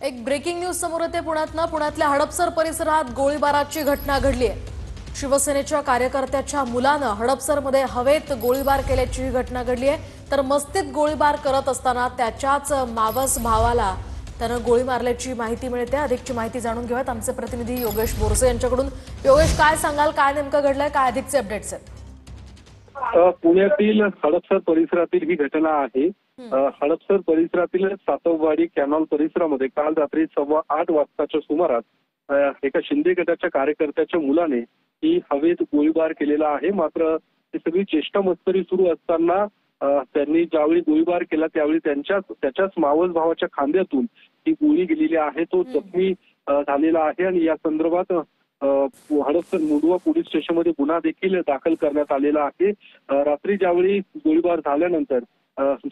एक breaking news समोर येते पुण्यातल्या हडपसर परिसरात गोळीबाराची घटना घडली आहे। शिवसेनेच्या कार्यकर्त्याच्या मुलानं हडपसरमध्ये हवेत गोळीबार केल्याची ही घटना घडली आहे। तर मस्तीत गोळीबार करत असताना त्याच्याच मावस भावाला त्यानं गोळी मारल्याची माहिती मिळते। अधिकची माहिती जाणून घेऊयात आमचे प्रतिनिधी योगेश बोरसे यांच्याकडून। योगेश, काय सांगाल, काय नेमकं घडलंय, काय अधिकचे अपडेट्स आहेत? पुण्यातील हडपसर परिसरातील ही घटना आहे। हडपसर परिसरातील सातववाडी कॅनॉल परिसरामध्ये काल रात्री 8:15 वाजताच्या सुमारास एका शिंदे गटाच्या कार्यकर्त्याच्या मुलाने ही हवेत गोळीबार केलेला आहे। मात्र ही सगळी चेष्टा मस्करी सुरू असताना त्यांनी ज्यावेळी गोळीबार केला त्यावेळी त्याच्याच मावस भावाच्या खांद्यातून ही गोळी गेलेली आहे। तो जखमी झालेला आहे आणि या संदर्भात हडपसर मुंडवा पोलीस स्टेशनमध्ये गुन्हा देखील दाखल करण्यात आलेला आहे। रात्री ज्यावेळी गोळीबार झाल्यानंतर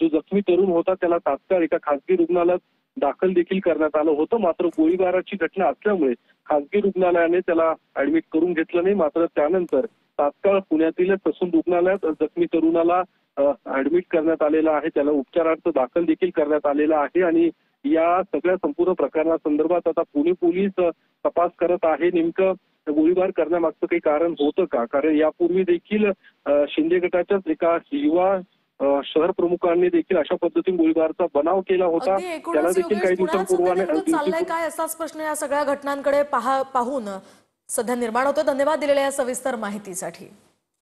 जो जखमी तरुण होता त्याला तात्काळ एका खासगी रुग्णालयात दाखल देखील करण्यात आलं होतं। मात्र गोळीबाराची घटना असल्यामुळे खासगी रुग्णालयाने त्याला ऍडमिट करून घेतलं नाही। मात्र त्यानंतर तात्काळ पुण्यातील ससून रुग्णालयात जखमी तरुणाला ऍडमिट करण्यात आलेला आहे। त्याला उपचारार्थ दाखल देखील करण्यात आलेला आहे आणि या सगळ्या संपूर्ण प्रकरणासंदर्भात आता पुणे पोलीस तपास करत आहे। नेमकं गोळीबार करण्यामागचं काही कारण होतं का? कारण यापूर्वी देखील शिंदे गटाच्याच एका युवा शहर प्रमुखांनी देखील अशा पद्धतीने गोळीबाराचा बनाव केला होता। त्याला देखील काही दिवसांपूर्वी काय असाच प्रश्न या सगळ्या घटनांकडे पाहून सध्या निर्माण होतो। धन्यवाद दिलेल्या या सविस्तर माहितीसाठी।